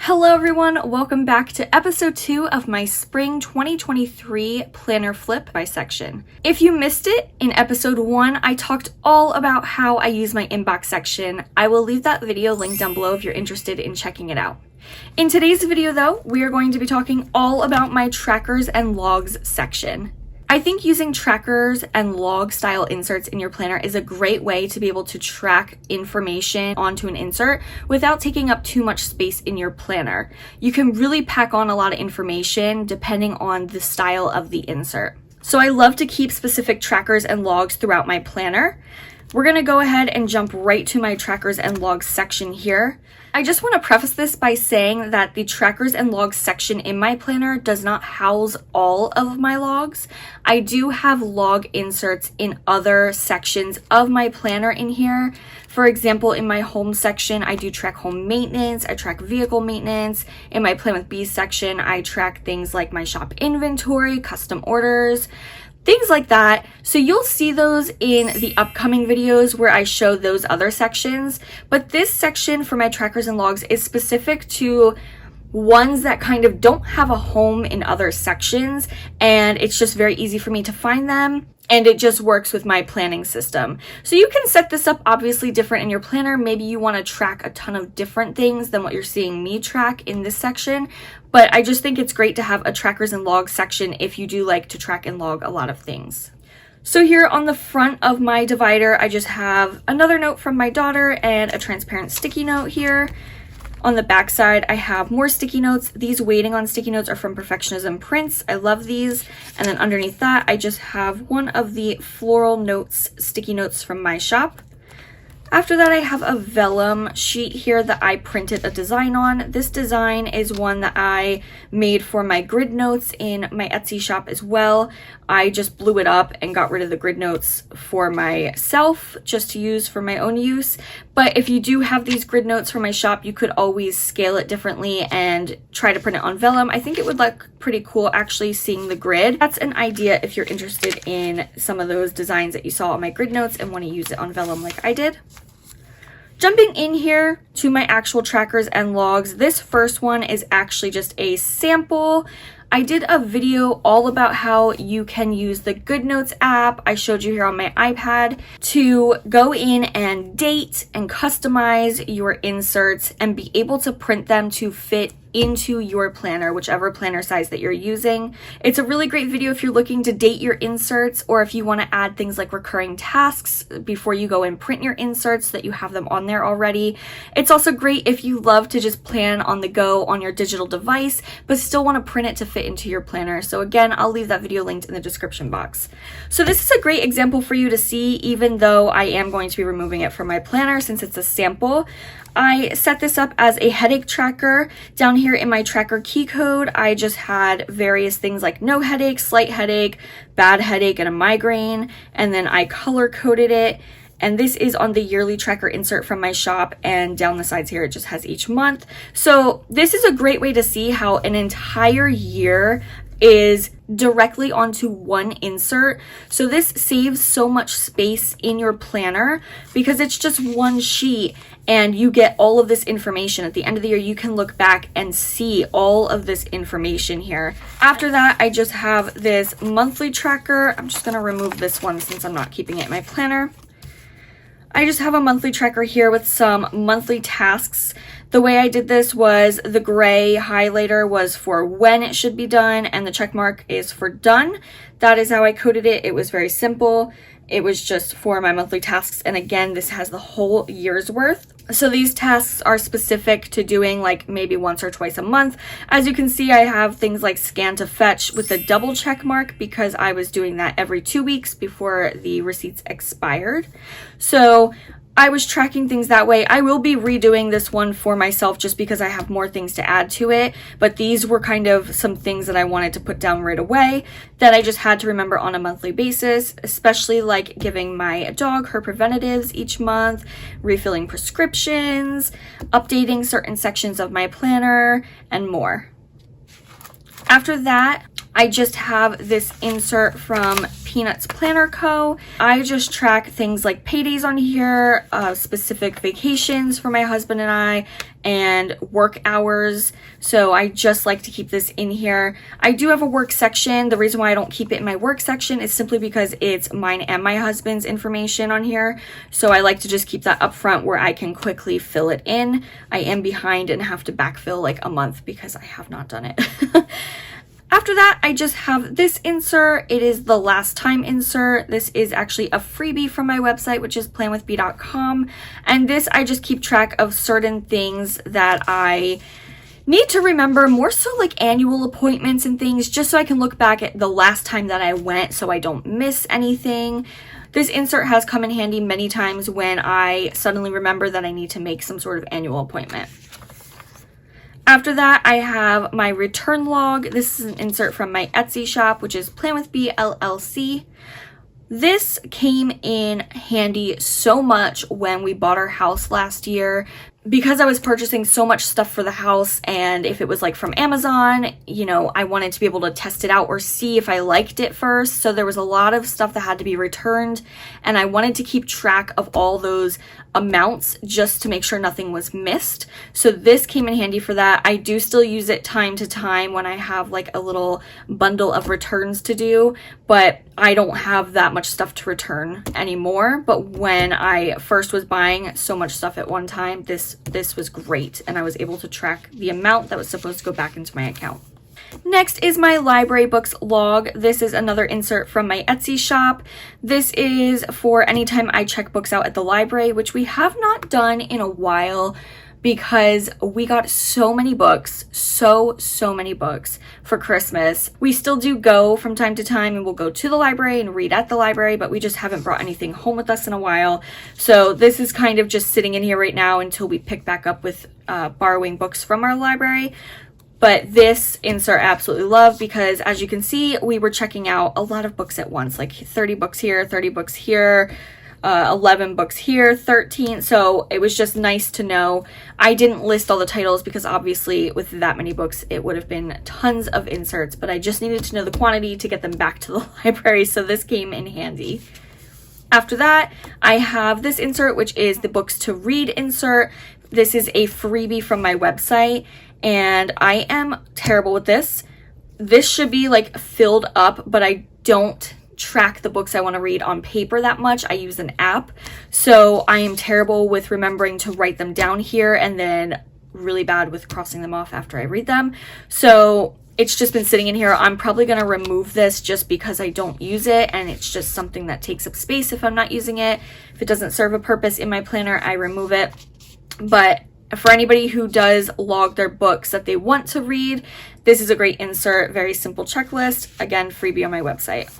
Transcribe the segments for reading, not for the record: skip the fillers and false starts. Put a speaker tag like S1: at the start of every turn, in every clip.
S1: Hello everyone, welcome back to episode 2 of my spring 2023 planner flip by section. If you missed it, in episode 1 I talked all about how I use my inbox section. I will leave that video linked down below if you're interested in checking it out. In today's video though, we are going to be talking all about my trackers and logs section. I think using trackers and log style inserts in your planner is a great way to be able to track information onto an insert without taking up too much space in your planner. You can really pack on a lot of information depending on the style of the insert. So I love to keep specific trackers and logs throughout my planner. We're going to go ahead and jump right to my trackers and logs section here. I just want to preface this by saying that the trackers and logs section in my planner does not house all of my logs. I do have log inserts in other sections of my planner in here. For example, in my home section, I do track home maintenance, I track vehicle maintenance. In my Plan with Bees section, I track things like my shop inventory, custom orders, things like that. So you'll see those in the upcoming videos where I show those other sections. But this section for my trackers and logs is specific to ones that kind of don't have a home in other sections, and it's just very easy for me to find them, and it just works with my planning system. So you can set this up obviously different in your planner. Maybe you want to track a ton of different things than what you're seeing me track in this section, but I just think it's great to have a trackers and logs section if you do like to track and log a lot of things. So here on the front of my divider, I just have another note from my daughter and a transparent sticky note here. On the back side, I have more sticky notes. These waiting on sticky notes are from Perfectionism Prints. I love these. And then underneath that, I just have one of the floral notes, sticky notes from my shop. After that, I have a vellum sheet here that I printed a design on. This design is one that I made for my grid notes in my Etsy shop as well. I just blew it up and got rid of the grid notes for myself just to use for my own use. But if you do have these grid notes from my shop, you could always scale it differently and try to print it on vellum. I think it would look pretty cool actually seeing the grid. That's an idea if you're interested in some of those designs that you saw on my grid notes and want to use it on vellum like I did. Jumping in here to my actual trackers and logs, this first one is actually just a sample. I did a video all about how you can use the GoodNotes app I showed you here on my iPad to go in and date and customize your inserts and be able to print them to fit into your planner, whichever planner size that you're using. It's a really great video if you're looking to date your inserts, or if you want to add things like recurring tasks before you go and print your inserts so that you have them on there already. It's also great if you love to just plan on the go on your digital device, but still want to print it to fit into your planner. So again, I'll leave that video linked in the description box. So this is a great example for you to see, even though I am going to be removing it from my planner since it's a sample. I set this up as a headache tracker. Down here in my tracker key code, I just had various things like no headache, slight headache, bad headache, and a migraine, and then I color coded it. And this is on the yearly tracker insert from my shop, and down the sides here it just has each month. So this is a great way to see how an entire year is directly onto one insert. So this saves so much space in your planner because it's just one sheet and you get all of this information. At the end of the year, you can look back and see all of this information here. After that, I just have this monthly tracker. I'm just gonna remove this one since I'm not keeping it in my planner. I just have a monthly tracker here with some monthly tasks. The way I did this was the gray highlighter was for when it should be done and the check mark is for done. That is how I coded it. It was very simple. It was just for my monthly tasks. And again, this has the whole year's worth. So these tasks are specific to doing like maybe once or twice a month. As you can see, I have things like scan to fetch with the double check mark because I was doing that every 2 weeks before the receipts expired. So I was tracking things that way. I will be redoing this one for myself just because I have more things to add to it, but these were kind of some things that I wanted to put down right away that I just had to remember on a monthly basis, especially like giving my dog her preventatives each month, refilling prescriptions, updating certain sections of my planner, and more. After that, I just have this insert from Peanuts Planner Co. I just track things like paydays on here, specific vacations for my husband and I, and work hours. So I just like to keep this in here. I do have a work section. The reason why I don't keep it in my work section is simply because it's mine and my husband's information on here. So I like to just keep that up front where I can quickly fill it in. I am behind and have to backfill like a month because I have not done it. After that, I just have this insert. It is the last time insert. This is actually a freebie from my website, which is planwithb.com. And this, I just keep track of certain things that I need to remember, more so like annual appointments and things, just so I can look back at the last time that I went so I don't miss anything. This insert has come in handy many times when I suddenly remember that I need to make some sort of annual appointment. After that, I have my return log. This is an insert from my Etsy shop, which is Plan with B LLC. This came in handy so much when we bought our house last year because I was purchasing so much stuff for the house, and if it was like from Amazon, you know, I wanted to be able to test it out or see if I liked it first. So there was a lot of stuff that had to be returned, and I wanted to keep track of all those amounts just to make sure nothing was missed. So this came in handy for that. I do still use it time to time when I have like a little bundle of returns to do, but I don't have that much stuff to return anymore. But when I first was buying so much stuff at one time, this was great, and I was able to track the amount that was supposed to go back into my account. Next is my library books log. This is another insert from my Etsy shop. This is for anytime I check books out at the library, which we have not done in a while because we got so many books, so many books for Christmas. We still do go from time to time, and we'll go to the library and read at the library, but we just haven't brought anything home with us in a while. So this is kind of just sitting in here right now until we pick back up with borrowing books from our library. But this insert I absolutely love because, as you can see, we were checking out a lot of books at once, like 30 books here, 30 books here, 11 books here, 13. So it was just nice to know. I didn't list all the titles because obviously with that many books, it would have been tons of inserts, but I just needed to know the quantity to get them back to the library. So this came in handy. After that, I have this insert, which is the books to read insert. This is a freebie from my website, and I am terrible with this. This should be like filled up, but I don't track the books I want to read on paper that much. I use an app. So I am terrible with remembering to write them down here, and then really bad with crossing them off after I read them. So it's just been sitting in here. I'm probably going to remove this just because I don't use it, and it's just something that takes up space if I'm not using it. If it doesn't serve a purpose in my planner, I remove it. But for anybody who does log their books that they want to read, this is a great insert. Very simple checklist. Again, freebie on my website.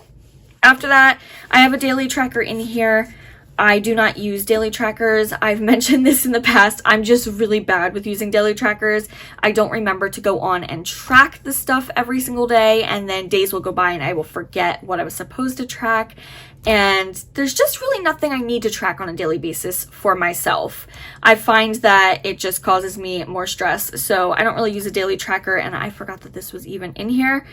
S1: After that, I have a daily tracker in here. I do not use daily trackers. I've mentioned this in the past. I'm just really bad with using daily trackers. I don't remember to go on and track the stuff every single day, and then days will go by and I will forget what I was supposed to track. And there's just really nothing I need to track on a daily basis for myself. I find that it just causes me more stress. So I don't really use a daily tracker, and I forgot that this was even in here.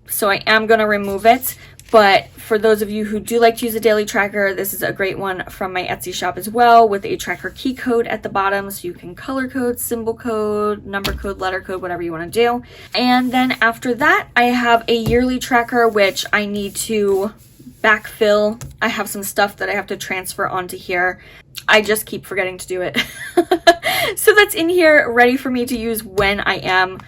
S1: So I am going to remove it. But for those of you who do like to use a daily tracker, this is a great one from my Etsy shop as well, with a tracker key code at the bottom. So you can color code, symbol code, number code, letter code, whatever you want to do. And then after that, I have a yearly tracker, which I need to backfill. I have some stuff that I have to transfer onto here. I just keep forgetting to do it. So that's in here, ready for me to use when I am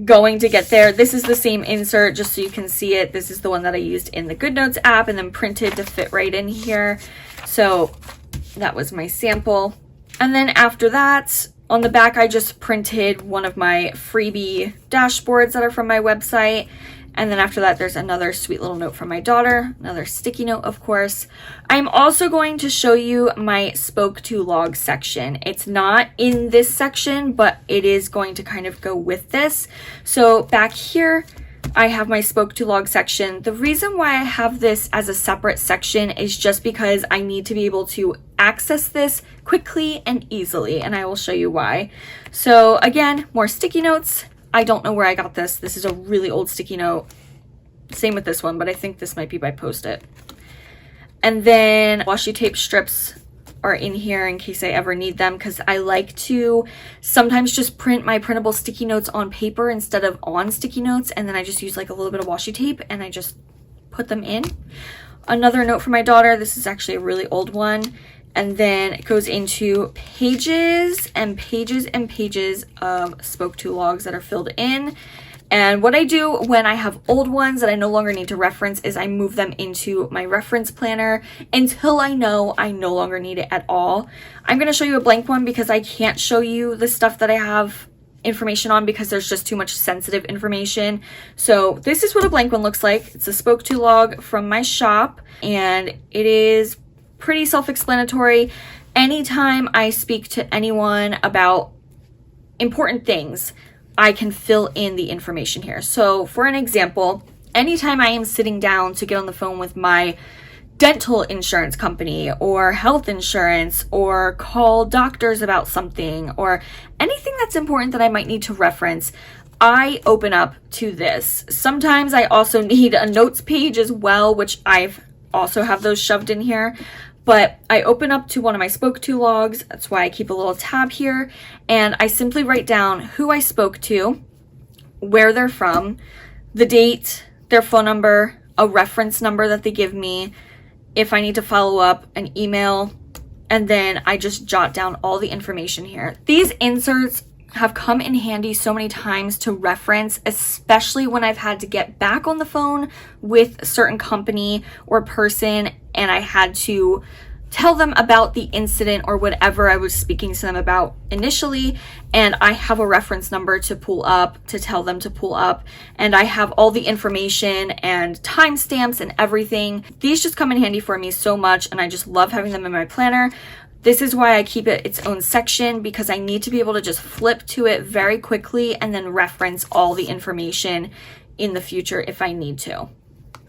S1: going to get there. This is the same insert, just so you can see it. This is the one that I used in the GoodNotes app and then printed to fit right in here. So that was my sample. And then after that, on the back, I just printed one of my freebie dashboards that are from my website. And then after that, there's another sweet little note from my daughter, another sticky note, of course. I'm also going to show you my spoke to log section. It's not in this section, but it is going to kind of go with this. So back here, I have my spoke to log section. The reason why I have this as a separate section is just because I need to be able to access this quickly and easily, and I will show you why. So again, more sticky notes. I don't know where I got this. This is a really old sticky note. Same with this one, but I think this might be by Post-it. And then washi tape strips are in here in case I ever need them, because I like to sometimes just print my printable sticky notes on paper instead of on sticky notes, and then I just use like a little bit of washi tape and I just put them in. Another note for my daughter, this is actually a really old one, and then it goes into pages and pages and pages of spoke to logs that are filled in. And what I do when I have old ones that I no longer need to reference is I move them into my reference planner until I know I no longer need it at all. I'm going to show you a blank one because I can't show you the stuff that I have information on because there's just too much sensitive information. So this is what a blank one looks like. It's a spoke to log from my shop, and it is pretty self-explanatory. Anytime I speak to anyone about important things, I can fill in the information here. So for an example, anytime I am sitting down to get on the phone with my dental insurance company or health insurance or call doctors about something or anything that's important that I might need to reference, I open up to this. Sometimes I also need a notes page as well, which I've also have those shoved in here. But I open up to one of my spoke to logs. That's why I keep a little tab here. And I simply write down who I spoke to, where they're from, the date, their phone number, a reference number that they give me, if I need to follow up, an email, and then I just jot down all the information here. These inserts have come in handy so many times to reference, especially when I've had to get back on the phone with a certain company or person and I had to tell them about the incident or whatever I was speaking to them about initially, and I have a reference number to pull up, to tell them to pull up, and I have all the information and timestamps and everything. These just come in handy for me so much, and I just love having them in my planner. This is why I keep it its own section, because I need to be able to just flip to it very quickly and then reference all the information in the future if I need to.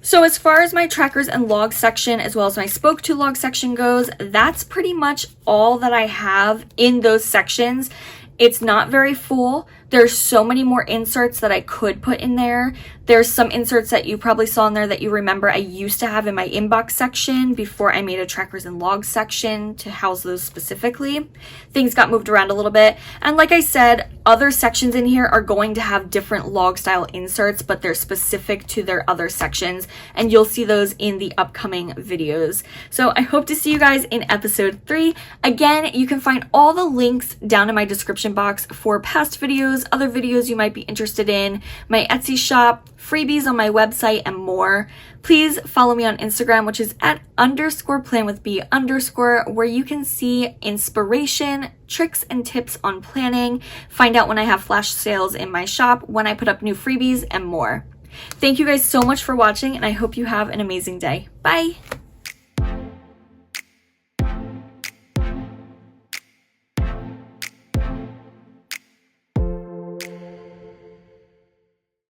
S1: So as far as my trackers and logs section, as well as my spoke to log section goes, that's pretty much all that I have in those sections. It's not very full. There's so many more inserts that I could put in there. There's some inserts that you probably saw in there that you remember I used to have in my inbox section before I made a trackers and logs section to house those specifically. Things got moved around a little bit. And like I said, other sections in here are going to have different log style inserts, but they're specific to their other sections. And you'll see those in the upcoming videos. So I hope to see you guys in episode 3. Again, you can find all the links down in my description box for past videos, other videos you might be interested in, my Etsy shop, freebies on my website, and more. Please follow me on Instagram, which is @_planwithb_, where you can see inspiration, tricks, and tips on planning, find out when I have flash sales in my shop, when I put up new freebies, and more. Thank you guys so much for watching, and I hope you have an amazing day. Bye!